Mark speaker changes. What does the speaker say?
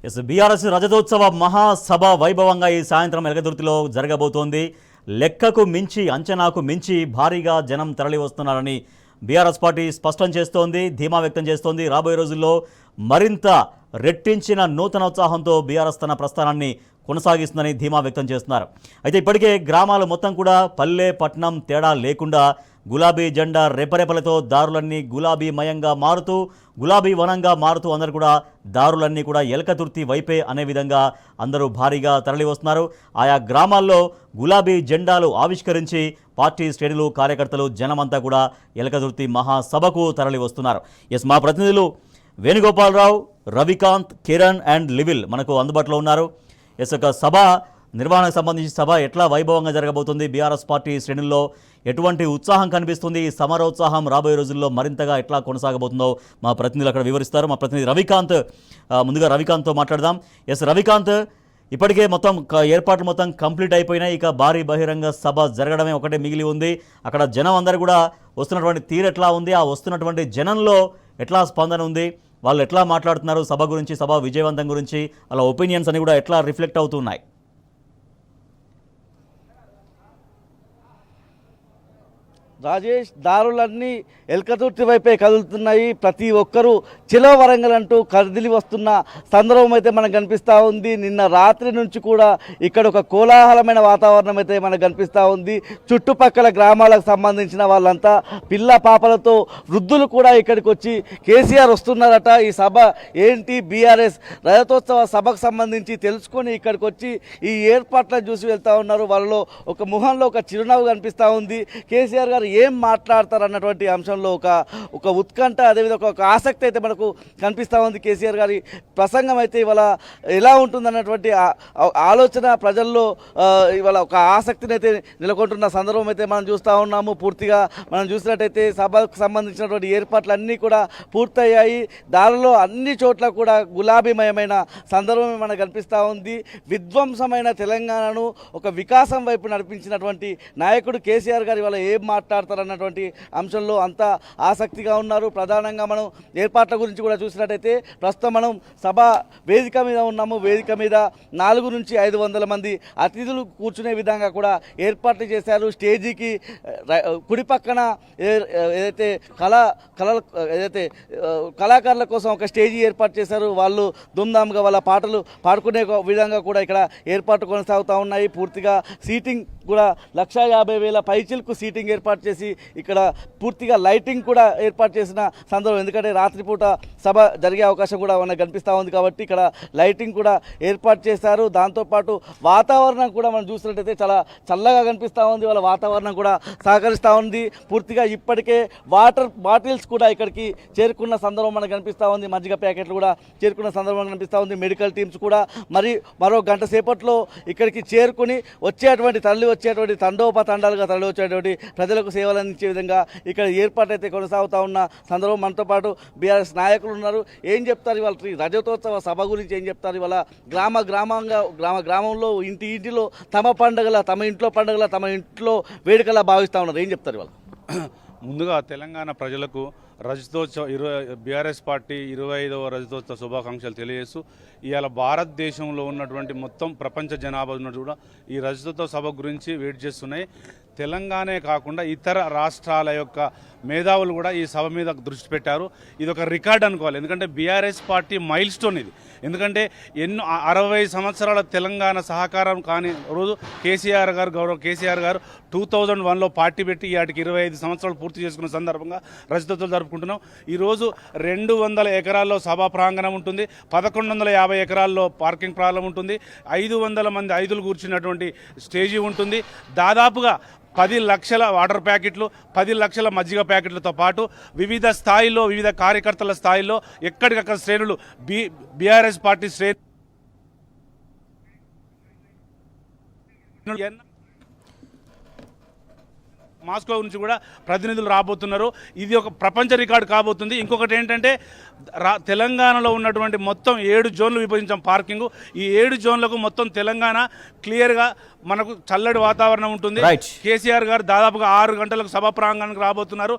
Speaker 1: BRS రజతోత్సవ మహాసభ వైభవంగా ఈ సాయంత్రం ఎలగదుర్తిలో జరగబోతోంది. లెక్కకు మించి అంచనాకు మించి భారీగా జనం తరలి వస్తున్నారని బీఆర్ఎస్ పార్టీ స్పష్టం చేస్తోంది, ధీమా వ్యక్తం చేస్తోంది. రాబోయే రోజుల్లో మరింత రెట్టించిన నూతనోత్సాహంతో బీఆర్ఎస్ తన ప్రస్థానాన్ని కొనసాగిస్తుందని ధీమా వ్యక్తం చేస్తున్నారు. అయితే ఇప్పటికే గ్రామాలు మొత్తం కూడా పల్లె పట్టణం తేడా లేకుండా గులాబీ జెండా రెపరెపలతో దారులన్నీ గులాబీమయంగా మారుతూ గులాబీ వనంగా మారుతూ అందరూ కూడా దారులన్నీ కూడా ఎలకతుర్తి వైపే అనే విధంగా అందరూ భారీగా తరలి వస్తున్నారు. ఆయా గ్రామాల్లో గులాబీ జెండాలు ఆవిష్కరించి పార్టీ శ్రేణులు కార్యకర్తలు జనమంతా కూడా ఎలకతుర్తి మహాసభకు తరలి వస్తున్నారు. మా ప్రతినిధులు వేణుగోపాలరావు, రవికాంత్, కిరణ్ అండ్ లివిల్ మనకు అందుబాటులో ఉన్నారు. ఒక సభ నిర్వహణకు సంబంధించి సభ ఎట్లా వైభవంగా జరగబోతుంది, బీఆర్ఎస్ పార్టీ శ్రేణుల్లో ఎటువంటి ఉత్సాహం కనిపిస్తుంది, ఈ సమరోత్సాహం రాబోయే రోజుల్లో మరింతగా ఎట్లా కొనసాగబోతుందో మా ప్రతినిధులు అక్కడ వివరిస్తారు. మా ప్రతినిధి రవికాంత్, ముందుగా రవికాంత్తో మాట్లాడదాం. రవికాంత్, ఇప్పటికే మొత్తం ఏర్పాట్లు మొత్తం కంప్లీట్ అయిపోయినాయి. ఇక భారీ బహిరంగ సభ జరగడమే ఒకటే మిగిలి ఉంది. అక్కడ జనం అందరూ కూడా వస్తున్నటువంటి తీరు ఎట్లా ఉంది, ఆ వస్తున్నటువంటి జనంలో ఎట్లా స్పందన ఉంది, వాళ్ళు ఎట్లా మాట్లాడుతున్నారు సభ గురించి, సభ విజయవంతం గురించి, అలా ఒపీనియన్స్ అని కూడా ఎట్లా రిఫ్లెక్ట్ అవుతున్నాయి?
Speaker 2: రాజేష్, దారులన్నీ ఎల్కతుర్తి వైపే కదులుతున్నాయి. ప్రతి ఒక్కరూ చిలో వరంగల్ అంటూ కదిలి వస్తున్న సందర్భం అయితే మనకు కనిపిస్తూ ఉంది. నిన్న రాత్రి నుంచి కూడా ఇక్కడ ఒక కోలాహలమైన వాతావరణం అయితే మనకు కనిపిస్తూ ఉంది. చుట్టుపక్కల గ్రామాలకు సంబంధించిన వాళ్ళంతా పిల్ల పాపలతో వృద్ధులు కూడా ఇక్కడికి వచ్చి కేసీఆర్ వస్తున్నారట, ఈ సభ ఏంటి, బీఆర్ఎస్ రజతోత్సవ సభకు సంబంధించి తెలుసుకొని ఇక్కడికి వచ్చి ఈ ఏర్పాట్లను చూసి వెళ్తూ ఉన్నారు. వాళ్ళలో ఒక ముఖంలో ఒక చిరునవ్వు కనిపిస్తూ ఉంది. కేసీఆర్ గారు ఏం మాట్లాడతారు అన్నటువంటి అంశంలో ఒక ఉత్కంఠ, అదేవిధంగా ఒక ఆసక్తి అయితే మనకు కనిపిస్తూ ఉంది. కేసీఆర్ గారి ప్రసంగం అయితే ఇవాళ ఎలా ఉంటుందన్నటువంటి ఆలోచన ప్రజల్లో ఇవాళ ఒక ఆసక్తిని అయితే నెలకొంటున్న సందర్భం అయితే మనం చూస్తూ ఉన్నాము. పూర్తిగా మనం చూసినట్టయితే సభకు సంబంధించినటువంటి ఏర్పాట్లు అన్నీ కూడా పూర్తయ్యాయి. దానిలో అన్ని చోట్ల కూడా గులాబీమయమైన సందర్భమే మనకు కనిపిస్తూ ఉంది. విధ్వంసమైన తెలంగాణను ఒక వికాసం వైపు నడిపించినటువంటి నాయకుడు కేసీఆర్ గారు ఇవాళ ఏం మాట్లాడతారన్నటువంటి అంశంలో అంతా ఆసక్తిగా ఉన్నారు. ప్రధానంగా మనం ఏర్పాట్ల గురించి కూడా చూసినట్టయితే ప్రస్తుతం మనం సభ వేదిక మీద ఉన్నాము. వేదిక మీద 400 నుంచి 500 మంది అతిథులు కూర్చునే విధంగా కూడా ఏర్పాట్లు చేశారు. స్టేజీకి కుడి పక్కన ఏదైతే ఏదైతే కళాకారుల కోసం ఒక స్టేజీ ఏర్పాటు చేశారు. వాళ్ళు దుమ్దాంగా వాళ్ళ పాటలు పాడుకునే విధంగా కూడా ఇక్కడ ఏర్పాట్లు కొనసాగుతూ ఉన్నాయి. పూర్తిగా సీటింగ్ కూడా 150,000 పైచిలకు సీటింగ్ ఏర్పాటు చేసి ఇక్కడ పూర్తిగా లైటింగ్ కూడా ఏర్పాటు చేసిన సందర్భం. ఎందుకంటే రాత్రిపూట సభ జరిగే అవకాశం కూడా మనకు కనిపిస్తూ ఉంది కాబట్టి ఇక్కడ లైటింగ్ కూడా ఏర్పాటు చేశారు. దాంతోపాటు వాతావరణం కూడా మనం చూసినట్టయితే చాలా చల్లగా కనిపిస్తూ ఉంది. వాళ్ళ వాతావరణం కూడా సహకరిస్తూ ఉంది. పూర్తిగా ఇప్పటికే వాటర్ బాటిల్స్ కూడా ఇక్కడికి చేరుకున్న సందర్భం మనకు కనిపిస్తూ ఉంది. మజ్జిగ ప్యాకెట్లు కూడా చేరుకున్న సందర్భం కనిపిస్తూ ఉంది. మెడికల్ టీమ్స్ కూడా మరో గంట సేపట్లో ఇక్కడికి చేరుకుని వచ్చేటువంటి తండోపతండాలుగా తరలి వచ్చేటువంటి ప్రజలకు సేవలు అందించే విధంగా ఇక్కడ ఏర్పాటు అయితే కొనసాగుతూ ఉన్న సందర్భం. మనతో పాటు బీఆర్ఎస్ నాయకులు ఉన్నారు. ఏం చెప్తారు ఇవాళ రజతోత్సవ సభ గురించి, ఏం చెప్తారు ఇవాళ గ్రామంలో ఇంటిలో తమ ఇంట్లో పండుగల తమ ఇంట్లో వేడుకలా భావిస్తూ ఉన్నారు, ఏం చెప్తారు ఇవాళ?
Speaker 3: ముందుగా తెలంగాణ ప్రజలకు రజతోత్సవ బీఆర్ఎస్ పార్టీ 25వ రజతోత్సవ శుభాకాంక్షలు తెలియజేస్తూ ఇవాళ భారతదేశంలో ఉన్నటువంటి మొత్తం ప్రపంచ జనాభా ఉన్నట్టు కూడా ఈ రజతోత్సవ సభ గురించి వెయిట్ చేస్తున్నాయి. తెలంగాణే కాకుండా ఇతర రాష్ట్రాల యొక్క మేధావులు కూడా ఈ సభ మీద దృష్టి పెట్టారు. ఇది ఒక రికార్డ్ అనుకోవాలి, ఎందుకంటే బీఆర్ఎస్ పార్టీ మైల్ స్టోన్ ఇది. ఎందుకంటే 60 సంవత్సరాల తెలంగాణ సహకారం కాని రోజు గౌరవ కేసీఆర్ గారు 2001లో పార్టీ పెట్టి వాటికి 25 సంవత్సరాలు పూర్తి చేసుకున్న సందర్భంగా రజతోత్సవం జరుపుకుంటున్నాం. ఈరోజు 200 ఎకరాల్లో సభా ప్రాంగణం ఉంటుంది, 1150 ఎకరాల్లో పార్కింగ్ ప్రాంగణం ఉంటుంది, 500 మంది ఐదులు కూర్చున్నటువంటి స్టేజీ ఉంటుంది. దాదాపుగా 10 లక్షల వాటర్ ప్యాకెట్లు, 10 లక్షల మజ్జిగ ప్యాకెట్లతో పాటు వివిధ స్థాయిలో వివిధ కార్యకర్తల స్థాయిలో ఎక్కడికక్కడ శ్రేణులు బీఆర్ఎస్ పార్టీ శ్రేణులు మాస్కో నుంచి కూడా ప్రతినిధులు రాబోతున్నారు. ఇది ఒక ప్రపంచ రికార్డు కాబోతుంది. ఇంకొకటి ఏంటంటే తెలంగాణలో ఉన్నటువంటి మొత్తం 7 జోన్లు విభజించాం పార్కింగ్. ఈ 7 జోన్లకు మొత్తం తెలంగాణ క్లియర్గా మనకు చల్లటి వాతావరణం ఉంటుంది. కేసీఆర్ గారు దాదాపుగా 6 గంటలకు సభా ప్రాంగణానికి రాబోతున్నారు.